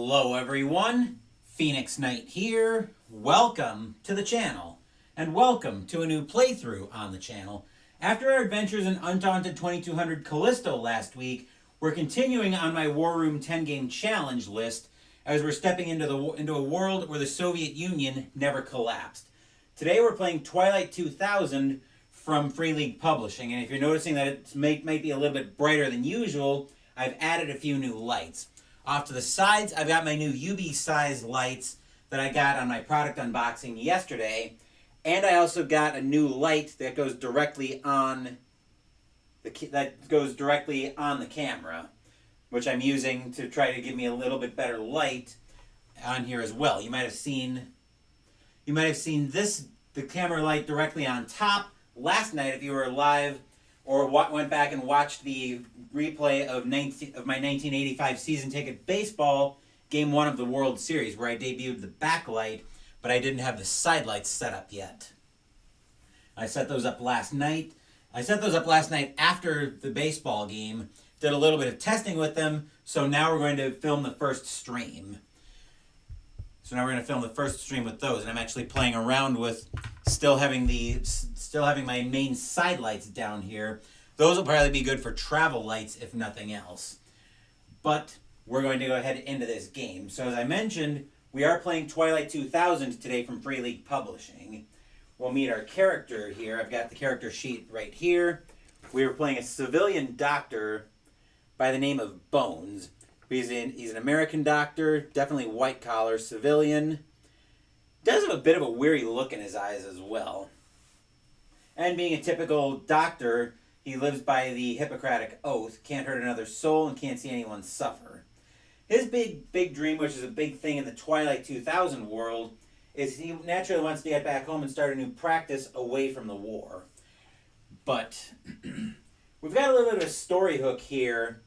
Hello everyone, Phoenix Knight here. Welcome to the channel, and welcome to a new playthrough on the channel. After our adventures in Undaunted 2200 Callisto last week, we're continuing on my War Room 10 game challenge list as we're stepping into a world where the Soviet Union never collapsed. Today we're playing Twilight 2000 from Free League Publishing, and if you're noticing that it might be a little bit brighter than usual, I've added a few new lights. Off to the sides, I've got my new UV size lights that I got on my product unboxing yesterday. And I also got a new light that goes directly on the camera, which I'm using to try to give me a little bit better light on here as well. You might have seen the camera light directly on top last night if you were live or went back and watched the replay of my 1985 season ticket baseball game 1 of the World Series, where I debuted the backlight, but I didn't have the side lights set up yet. I set those up last night. After the baseball game, did a little bit of testing with them, so now we're going to film the first stream. With those, and I'm actually playing around with still having my main side lights down here. Those will probably be good for travel lights if nothing else. But we're going to go ahead into this game. So as I mentioned, we are playing Twilight 2000 today from Free League Publishing. We'll meet our character here. I've got the character sheet right here. We were playing a civilian doctor by the name of Bones. He's an American doctor, definitely white collar, civilian. Does have a bit of a weary look in his eyes as well. And being a typical doctor, he lives by the Hippocratic Oath, can't hurt another soul and can't see anyone suffer. His big dream, which is a big thing in the Twilight 2000 world, is he naturally wants to get back home and start a new practice away from the war. But we've got a little bit of a story hook here.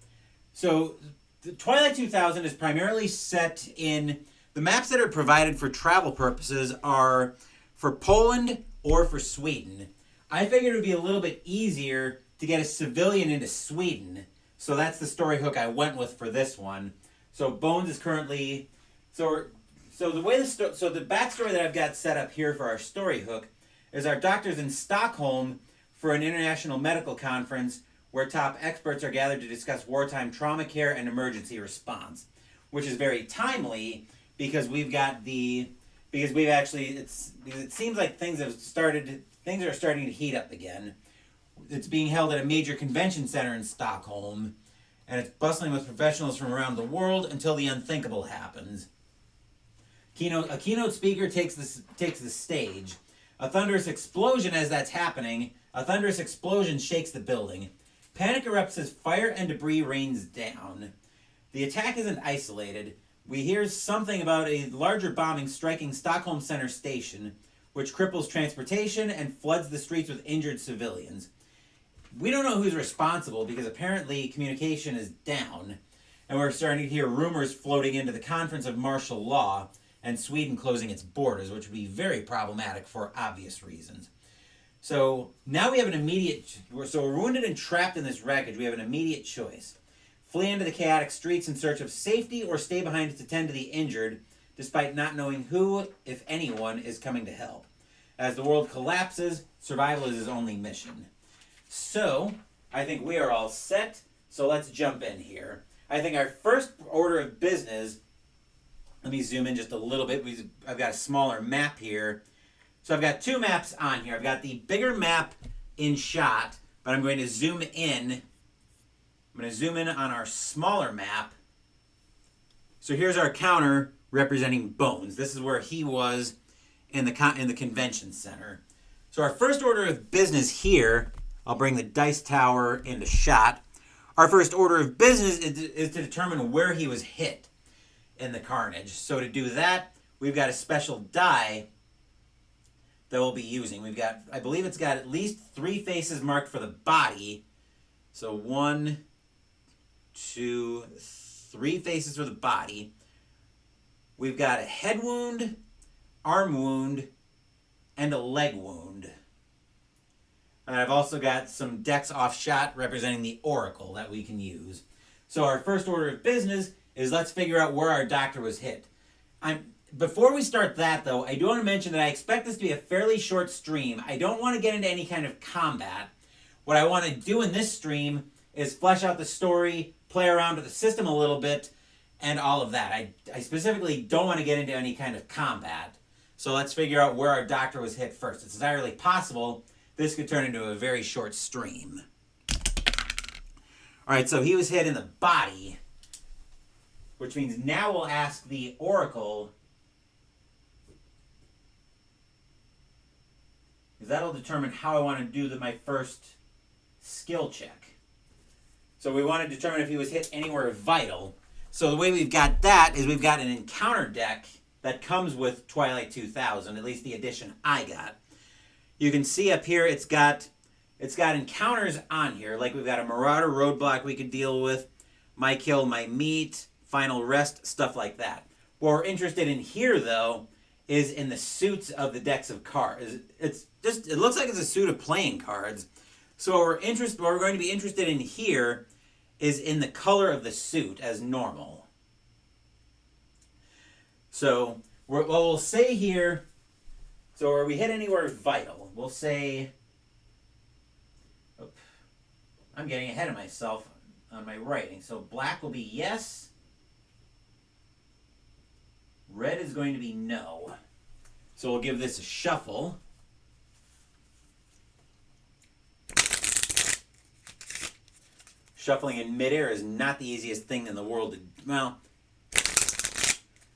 So the Twilight 2000 is primarily set in... The maps that are provided for travel purposes are for Poland or for Sweden. I figured it would be a little bit easier to get a civilian into Sweden. So that's the story hook I went with for this one. So Bones is currently... So the backstory that I've got set up here for our story hook is our doctor's in Stockholm for an international medical conference where top experts are gathered to discuss wartime trauma care and emergency response, which is very timely because it seems like things are starting to heat up again. It's being held at a major convention center in Stockholm, and it's bustling with professionals from around the world until the unthinkable happens. A keynote speaker takes the stage. A thunderous explosion shakes the building. Panic erupts as fire and debris rains down. The attack isn't isolated. We hear something about a larger bombing striking Stockholm Center Station, which cripples transportation and floods the streets with injured civilians. We don't know who's responsible because apparently communication is down, and we're starting to hear rumors floating into the conference of martial law and Sweden closing its borders, which would be very problematic for obvious reasons. So now we have we're wounded and trapped in this wreckage. We have an immediate choice. Flee into the chaotic streets in search of safety or stay behind to tend to the injured, despite not knowing who, if anyone, is coming to help. As the world collapses, survival is his only mission. So, I think we are all set, so let's jump in here. I think our first order of business, let me zoom in just a little bit. I've got a smaller map here. So I've got two maps on here. I've got the bigger map in shot, but I'm going to zoom in. I'm going to zoom in on our smaller map. So here's our counter representing Bones. This is where he was in the convention center. So our first order of business here, I'll bring the dice tower into shot. Our first order of business is to determine where he was hit in the carnage. So to do that, we've got a special die that we'll be using. I believe it's got at least 3 faces marked for the body. So 1, 2, 3 faces for the body. We've got a head wound, arm wound, and a leg wound. And I've also got some decks off shot representing the Oracle that we can use. So our first order of business is let's figure out where our doctor was hit. Before we start that, though, I do want to mention that I expect this to be a fairly short stream. I don't want to get into any kind of combat. What I want to do in this stream is flesh out the story, play around with the system a little bit, and all of that. I specifically don't want to get into any kind of combat. So let's figure out where our doctor was hit first. It's entirely possible this could turn into a very short stream. Alright, so he was hit in the body, which means now we'll ask the Oracle, because that'll determine how I want to do my first skill check. So we want to determine if he was hit anywhere vital. So the way we've got that is we've got an encounter deck that comes with Twilight 2000, at least the edition I got. You can see up here it's got encounters on here, like we've got a Marauder roadblock we could deal with, My Kill, My Meat, Final Rest, stuff like that. What we're interested in here, though, is in the suits of the decks of cards. It looks like it's a suit of playing cards. So what we're going to be interested in here is in the color of the suit as normal. So what we'll say here, so where we hit anywhere vital, we'll say, I'm getting ahead of myself on my writing. So black will be yes. Red is going to be no. So we'll give this a shuffle. Shuffling in midair is not the easiest thing in the world to... Well,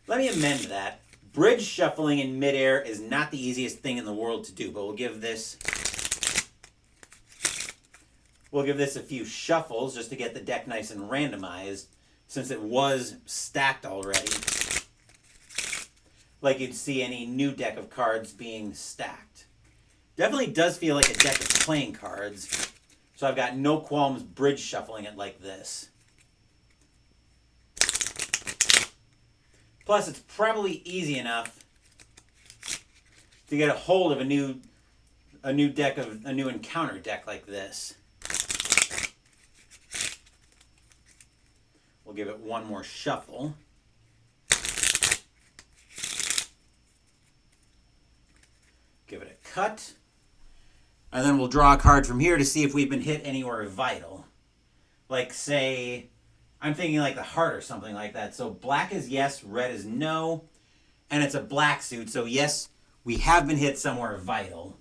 let me amend that. Bridge shuffling in midair is not the easiest thing in the world to do, but we'll give this a few shuffles just to get the deck nice and randomized, since it was stacked already. Like you'd see any new deck of cards being stacked. Definitely does feel like a deck of playing cards. So I've got no qualms bridge shuffling it like this. Plus, it's probably easy enough to get a hold of a new encounter deck like this. We'll give it one more shuffle. Give it a cut. And then we'll draw a card from here to see if we've been hit anywhere vital. Like, say, I'm thinking like the heart or something like that. So black is yes, red is no. And it's a black suit, so yes, we have been hit somewhere vital.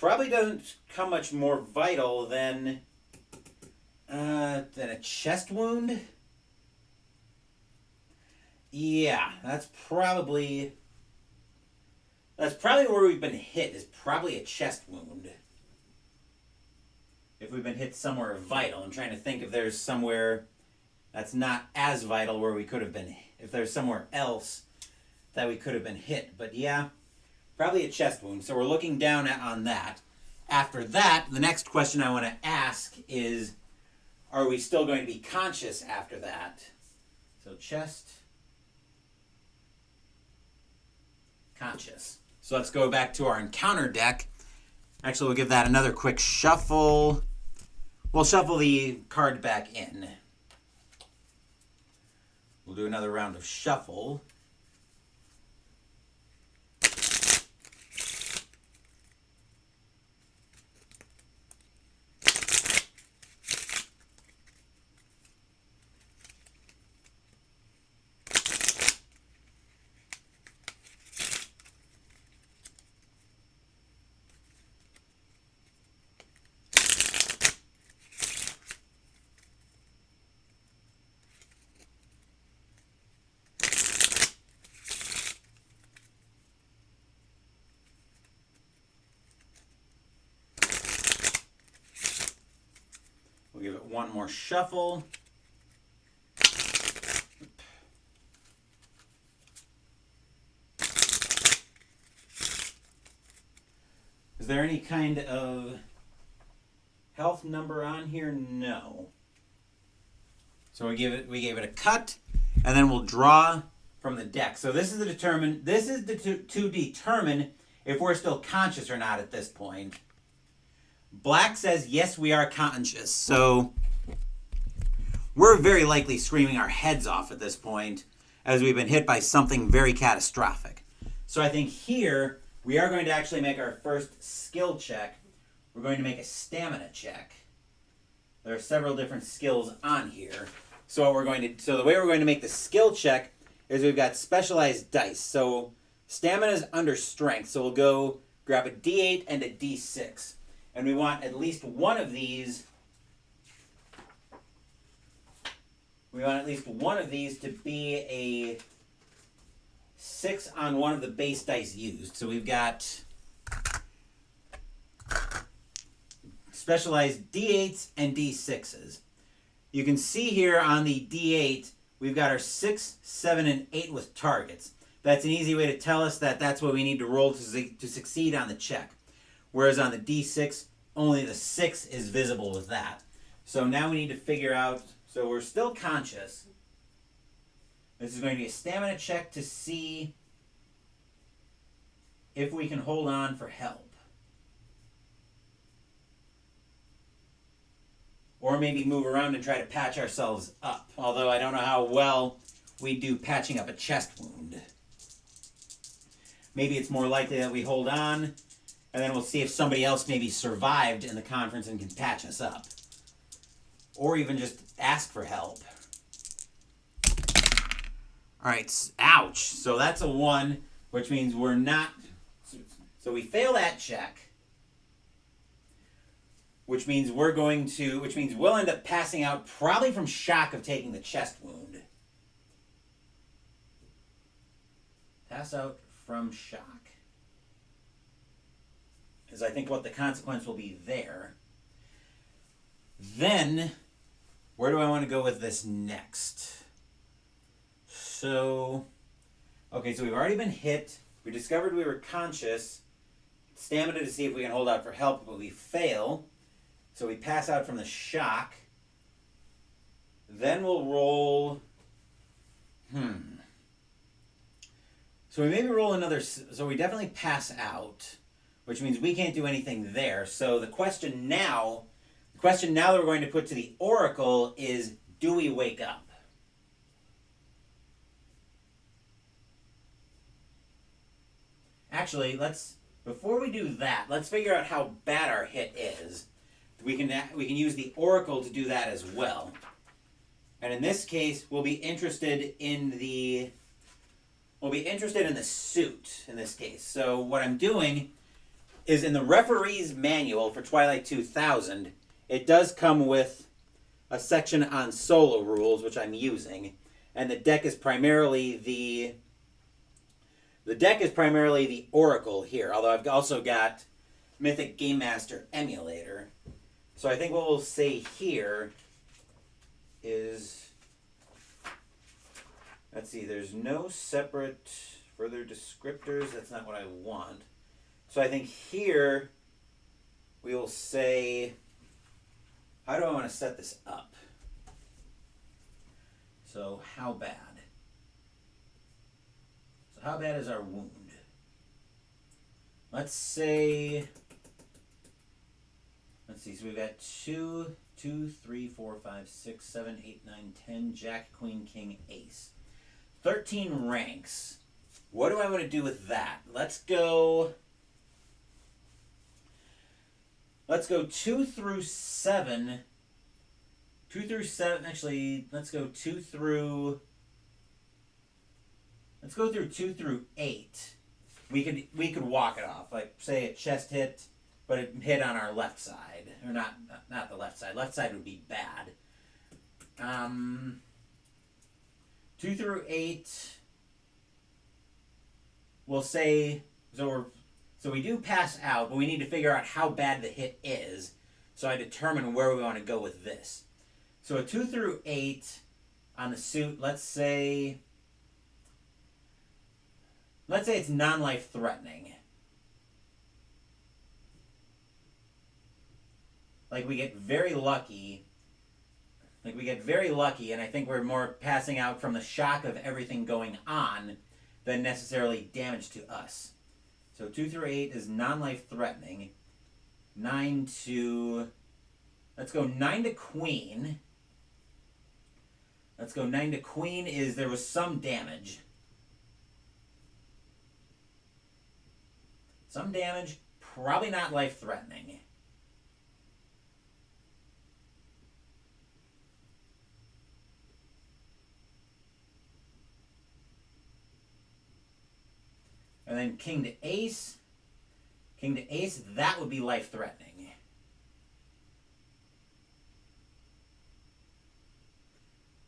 Probably doesn't come much more vital than a chest wound. Yeah, that's probably where we've been hit, is probably a chest wound. If we've been hit somewhere vital. I'm trying to think if there's somewhere that's not as vital where we could have been, if there's somewhere else that we could have been hit. But yeah, probably a chest wound. So we're looking down on that. After that, the next question I want to ask is, are we still going to be conscious after that? So chest, conscious. So let's go back to our encounter deck. Actually, we'll give that another quick shuffle. We'll shuffle the card back in. We'll do another round of shuffle. We'll give it one more shuffle. Is there any kind of health number on here? No. So we gave it a cut, and then we'll draw from the deck. So this is to determine if we're still conscious or not at this point. Black says yes, we are conscious. So we're very likely screaming our heads off at this point as we've been hit by something very catastrophic. So I think here we are going to actually make our first skill check. We're going to make a stamina check. There are several different skills on here. So the way we're going to make the skill check is we've got specialized dice. So stamina is under strength. So we'll go grab a D8 and a D6. And we want at least one of these. We want at least one of these to be a 6 on one of the base dice used. So we've got specialized D8s and D6s. You can see here on the D8, we've got our 6, 7, and 8 with targets. That's an easy way to tell us that that's what we need to roll to succeed on the check. Whereas on the D6, only the 6 is visible with that. So now we need to figure out, so we're still conscious. This is going to be a stamina check to see if we can hold on for help. Or maybe move around and try to patch ourselves up. Although I don't know how well we do patching up a chest wound. Maybe it's more likely that we hold on, and then we'll see if somebody else maybe survived in the conference and can patch us up. Or even just ask for help. Alright, ouch. So that's a 1, which means we're not... So we fail that check. Which means we'll end up passing out probably from shock of taking the chest wound. Pass out from shock is, I think, what the consequence will be there. Then, where do I want to go with this next? So we've already been hit. We discovered we were conscious. Stamina to see if we can hold out for help, but we fail. So we pass out from the shock. Then we'll roll... So we maybe roll another... So we definitely pass out, which means we can't do anything there. So the question now that we're going to put to the Oracle is, do we wake up? Actually, before we do that, let's figure out how bad our hit is. We can use the Oracle to do that as well. And in this case, we'll be interested in the suit in this case. So what I'm doing is, in the referee's manual for Twilight 2000, it does come with a section on solo rules, which I'm using, and the deck is primarily the Oracle here, although I've also got Mythic Game Master Emulator. So I think what we'll say here is, let's see, there's no separate further descriptors. That's not what I want. So I think here we will say, how do I want to set this up? So how bad? So how bad is our wound? Let's see, so we've got 2, 3, 4, 5, 6, 7, 8, 9, 10, Jack, Queen, King, Ace. 13 ranks. What do I want to do with that? Let's go 2 through 7. 2 through 7, actually, let's go 2 through 2 through 8. We could walk it off. Like, say a chest hit, but it hit on our left side. Or not the left side. Left side would be bad. 2 through 8, we'll say, so we do pass out, but we need to figure out how bad the hit is, so I determine where we want to go with this. So a 2 through 8 on the suit, let's say it's non-life threatening. Like we get very lucky, and I think we're more passing out from the shock of everything going on than necessarily damage to us. So 2 through 8 is non-life threatening. 9 to... Let's go 9 to Queen. Let's go 9 to queen is there was some damage. Some damage, probably not life-threatening. And then king to ace. King to ace, that would be life-threatening.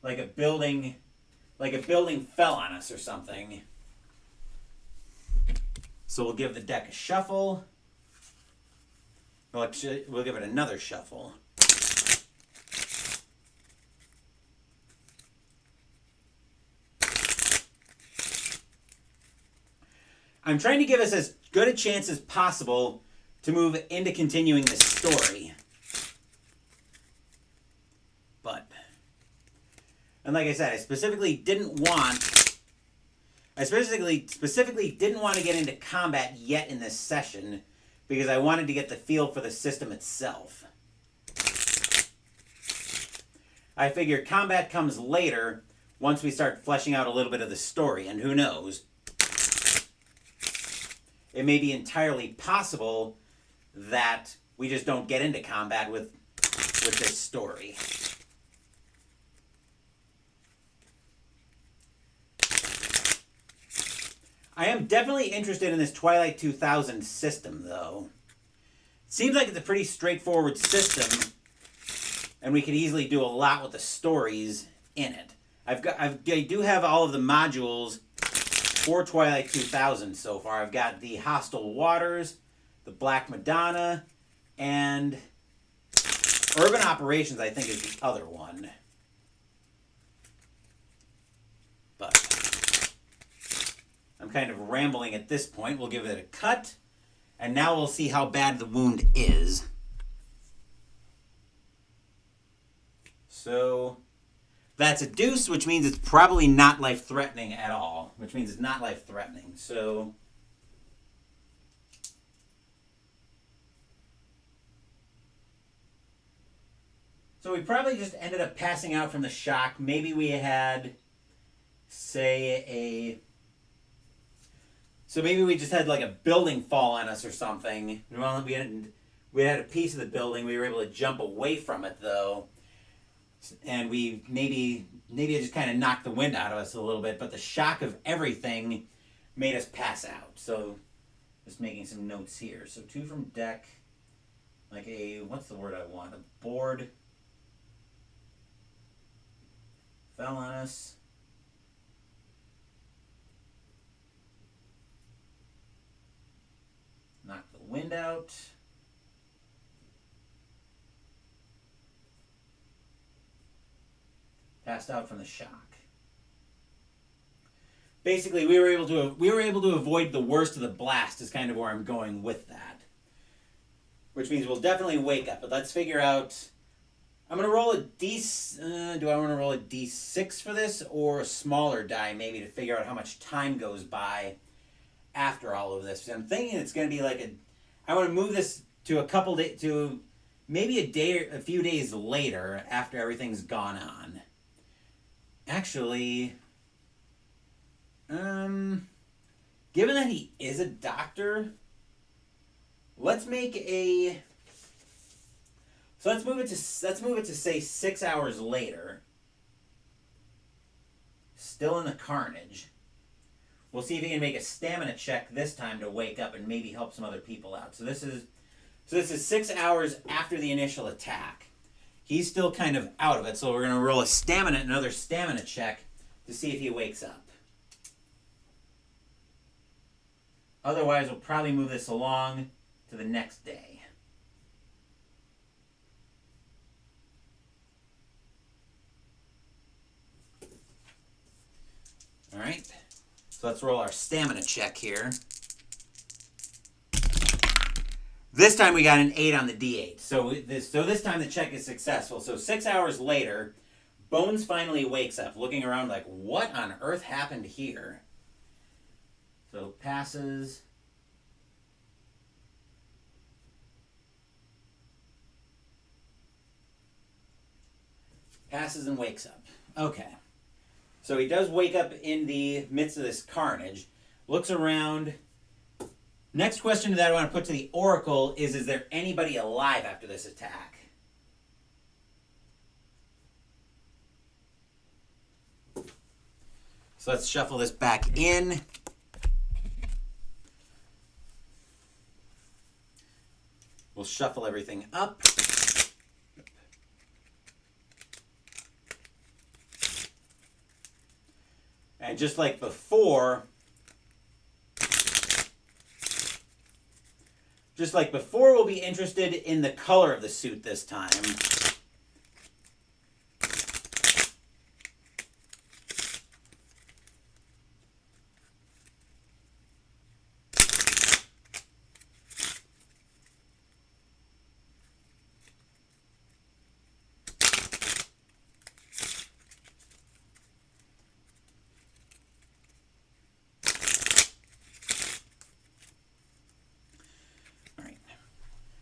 Like a building fell on us or something. So we'll give the deck a shuffle. We'll give it another shuffle. I'm trying to give us as good a chance as possible to move into continuing this story. And like I said, I specifically didn't want to get into combat yet in this session because I wanted to get the feel for the system itself. I figure combat comes later once we start fleshing out a little bit of the story, and who knows? It may be entirely possible that we just don't get into combat with this story. I am definitely interested in this Twilight 2000 system, though. It seems like it's a pretty straightforward system, and we could easily do a lot with the stories in it. I do have all of the modules for Twilight 2000 so far. I've got the Hostile Waters, the Black Madonna, and Urban Operations, I think, is the other one. But I'm kind of rambling at this point. We'll give it a cut, and now we'll see how bad the wound is. So that's a deuce, which means it's probably not life-threatening at all, which means it's not life-threatening. So we probably just ended up passing out from the shock. Maybe we had, say, maybe we just had like a building fall on us or something. Well, we had a piece of the building. We were able to jump away from it, though. And we maybe it just kind of knocked the wind out of us a little bit, but the shock of everything made us pass out. So just making some notes here. So 2 from deck, like what's the word I want? A board fell on us. Knocked the wind out. Passed out from the shock. Basically, we were able to avoid the worst of the blast is kind of where I'm going with that. Which means we'll definitely wake up. But let's figure out. I'm going to roll a do I want to roll a D6 for this, or a smaller die maybe to figure out how much time goes by after all of this? I'm thinking it's going to be like I want to move this to to maybe a few days later after everything's gone on. Actually, given that he is a doctor, let's move it to say 6 hours later. Still in the carnage. We'll see if he can make a stamina check this time to wake up and maybe help some other people out. So this is 6 hours after the initial attack. He's still kind of out of it, so we're going to roll another stamina check to see if he wakes up. Otherwise, we'll probably move this along to the next day. All right, so let's roll our stamina check here. This time we got an 8 on the D8. So this time the check is successful. So 6 hours later, Bones finally wakes up, looking around like, what on earth happened here? So passes. Passes and wakes up. Okay. So he does wake up in the midst of this carnage. Looks around. Next question that I want to put to the Oracle is there anybody alive after this attack? So let's shuffle this back in. We'll shuffle everything up. And just like before, we'll be interested in the color of the suit this time.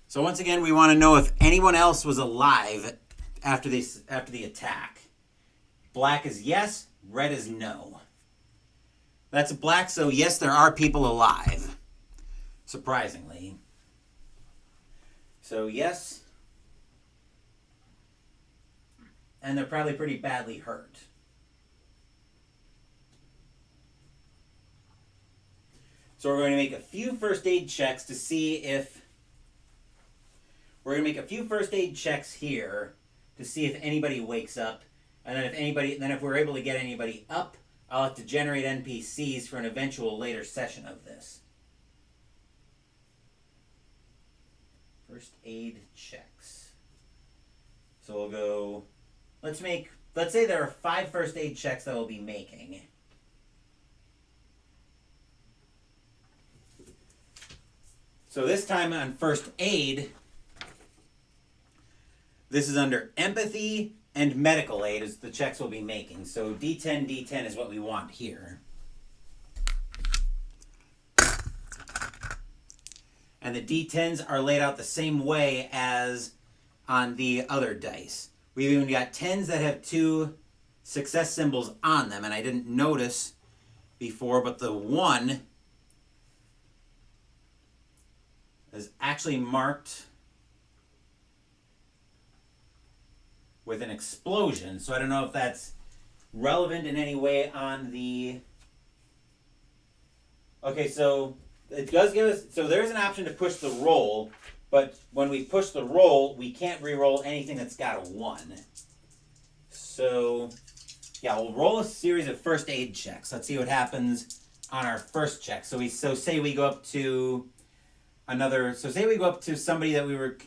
So once again, we want to know if anyone else was alive after the attack. Black is yes, red is no. That's black, so yes, there are people alive. Surprisingly. So yes. And they're probably pretty badly hurt. So we're going to make a few first aid checks to see if... We're going to make a few first aid checks here to see if anybody wakes up. And then if we're able to get anybody up, I'll have to generate NPCs for an eventual later session of this. First aid checks. So we'll go, let's say there are 5 first aid checks that we'll be making. So this time on first aid, this is under empathy and medical aid is the checks we'll be making. So D10, D10 is what we want here. And the D10s are laid out the same way as on the other dice. We've even got 10s that have 2 success symbols on them, and I didn't notice before, but the 1 is actually marked with an explosion. So I don't know if that's relevant in any way on the... Okay, so it does give us... So there's an option to push the roll, but when we push the roll, we can't re-roll anything that's got a 1. So, yeah, we'll roll a series of first aid checks. Let's see what happens on our first check. So say we go up to another... So say we go up to somebody that we were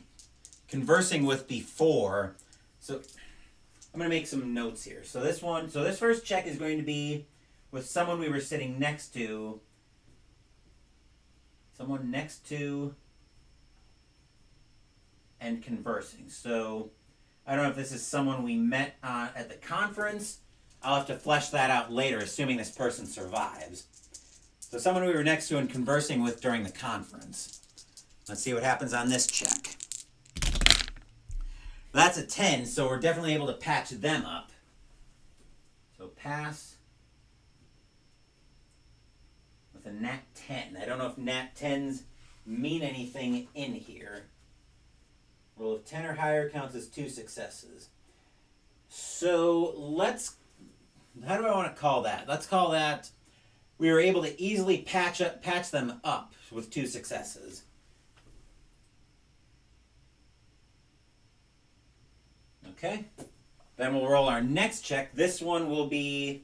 conversing with before. So I'm going to make some notes here. So this first check is going to be with someone we were sitting next to. Someone next to and conversing. So I don't know if this is someone we met at the conference. I'll have to flesh that out later, assuming this person survives. So someone we were next to and conversing with during the conference. Let's see what happens on this check. That's a 10, so we're definitely able to patch them up. So pass with a nat 10. I don't know if nat 10s mean anything in here. Roll of 10 or higher counts as 2 successes. So how do I want to call that? Let's call that we were able to easily patch them up with 2 successes. Okay, then we'll roll our next check. This one will be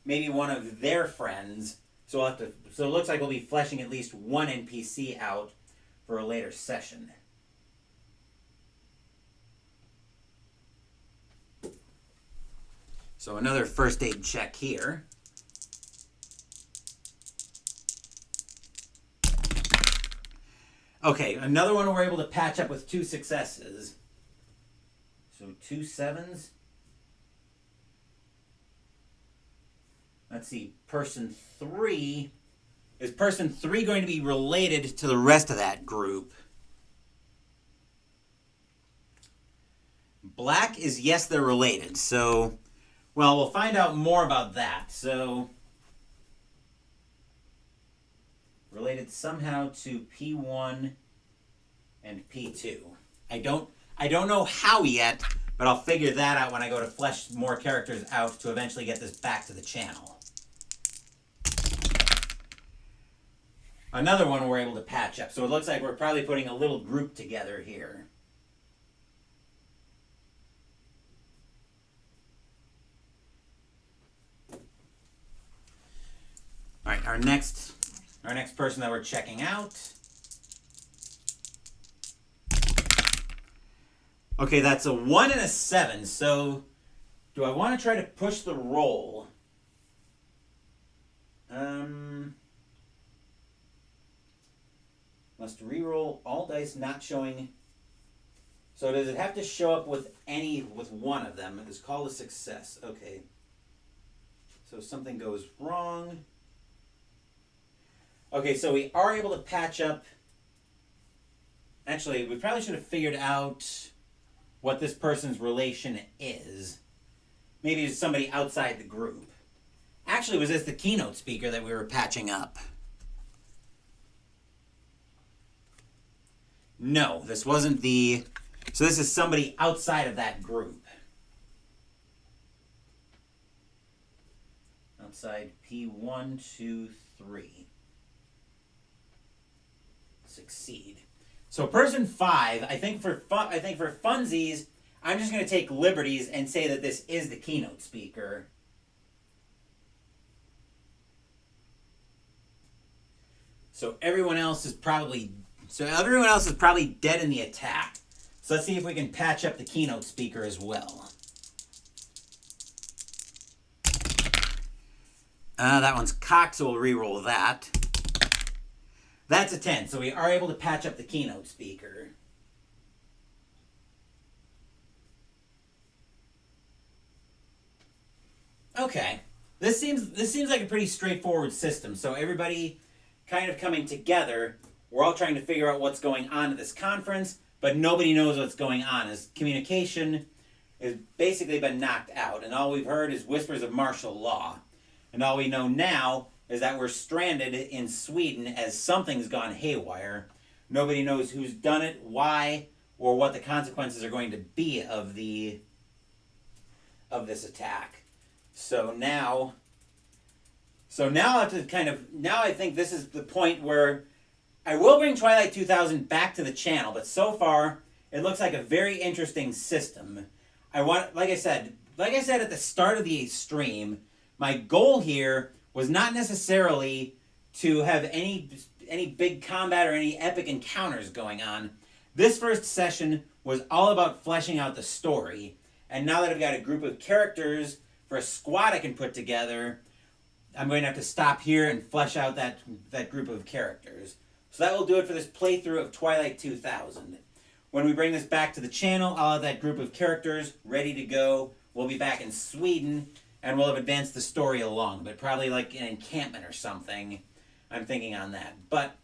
maybe one of their friends. So it looks like we'll be fleshing at least one NPC out for a later session. So another first aid check here. Okay, another one we're able to patch up with 2 successes. So 2 7s. Let's see, person 3. Is person 3 going to be related to the rest of that group? Black is yes, they're related. So, well, we'll find out more about that. So, related somehow to P1 and P2. I don't know how yet, but I'll figure that out when I go to flesh more characters out to eventually get this back to the channel. Another one we're able to patch up. So it looks like we're probably putting a little group together here. All right, our next person that we're checking out. Okay, that's a 1 and a 7. So do I want to try to push the roll? Must re-roll all dice not showing. So does it have to show up with one of them? It is called a success. Okay. So something goes wrong. Okay, so we are able to patch up. Actually, we probably should have figured out what this person's relation is. Maybe it's somebody outside the group. Actually, was this the keynote speaker that we were patching up? No, this wasn't the... So this is somebody outside of that group. Outside P1, 2, 3. Succeed. So person 5, I think for funsies, I'm just going to take liberties and say that this is the keynote speaker. So everyone else is probably dead in the attack. So let's see if we can patch up the keynote speaker as well. That one's cocked, so we'll re-roll that. That's a 10, so we are able to patch up the keynote speaker. Okay. This seems like a pretty straightforward system. So everybody kind of coming together. We're all trying to figure out what's going on at this conference, but nobody knows what's going on, as communication has basically been knocked out, and all we've heard is whispers of martial law. And all we know now is that we're stranded in Sweden as something's gone haywire. Nobody knows who's done it, why, or what the consequences are going to be of this attack. So now I have to now I think this is the point where I will bring Twilight 2000 back to the channel, but so far it looks like a very interesting system. Like I said at the start of the stream, my goal here was not necessarily to have any big combat or any epic encounters going on. This first session was all about fleshing out the story, and now that I've got a group of characters for a squad I can put together, I'm going to have to stop here and flesh out that group of characters. So that will do it for this playthrough of Twilight 2000. When we bring this back to the channel, I'll have that group of characters ready to go. We'll be back in Sweden, and we'll have advanced the story along, but probably like an encampment or something. I'm thinking on that. But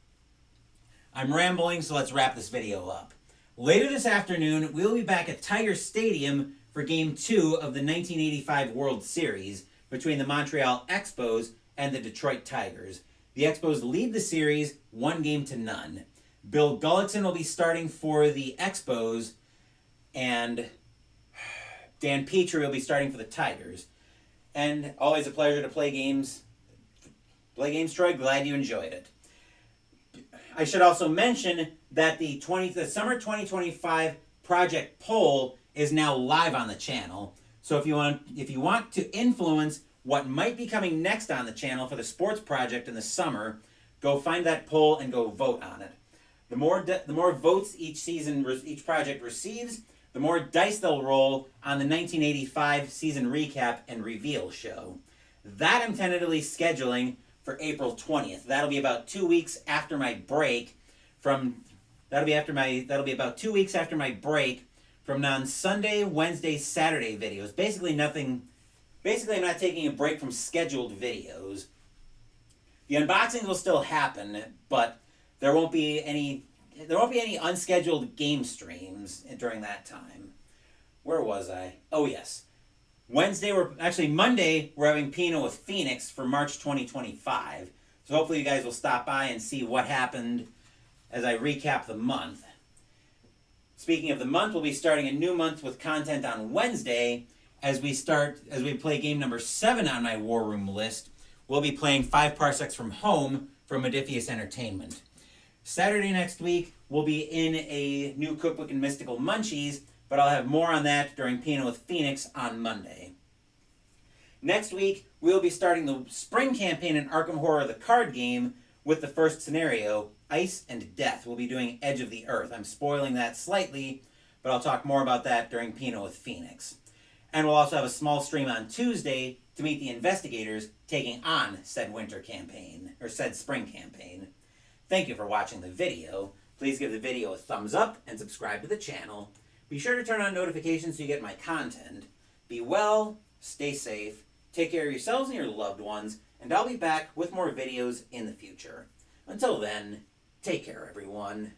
I'm rambling, so let's wrap this video up. Later this afternoon, we'll be back at Tiger Stadium for Game 2 of the 1985 World Series between the Montreal Expos and the Detroit Tigers. The Expos lead the series 1-0. Bill Gullickson will be starting for the Expos, and Dan Petrie will be starting for the Tigers. And always a pleasure to play games. Play games, Troy. Glad you enjoyed it. I should also mention that the summer 2025 project poll is now live on the channel. So if you want to influence what might be coming next on the channel for the sports project in the summer, go find that poll and go vote on it. The more votes each project receives, the more dice they'll roll on the 1985 season recap and reveal show. That I'm tentatively scheduling for April 20th. That'll be about 2 weeks after my break from about 2 weeks after my break from non-Sunday, Wednesday, Saturday videos. Basically, I'm not taking a break from scheduled videos. The unboxings will still happen, but there won't be any unscheduled game streams during that time. Where was I? Oh, yes. Monday, we're having Pinot with Phoenix for March 2025. So hopefully you guys will stop by and see what happened as I recap the month. Speaking of the month, we'll be starting a new month with content on Wednesday as we play game number 7 on my War Room list. We'll be playing 5 Parsecs from Home from Modiphius Entertainment. Saturday next week, we'll be in a new Cookbook and Mystical Munchies, but I'll have more on that during Pinot with Phoenix on Monday. Next week, we'll be starting the spring campaign in Arkham Horror, the card game, with the first scenario, Ice and Death. We'll be doing Edge of the Earth. I'm spoiling that slightly, but I'll talk more about that during Pinot with Phoenix. And we'll also have a small stream on Tuesday to meet the investigators taking on said winter campaign, or said spring campaign. Thank you for watching the video. Please give the video a thumbs up and subscribe to the channel. Be sure to turn on notifications so you get my content. Be well, stay safe, take care of yourselves and your loved ones, and I'll be back with more videos in the future. Until then, take care, everyone.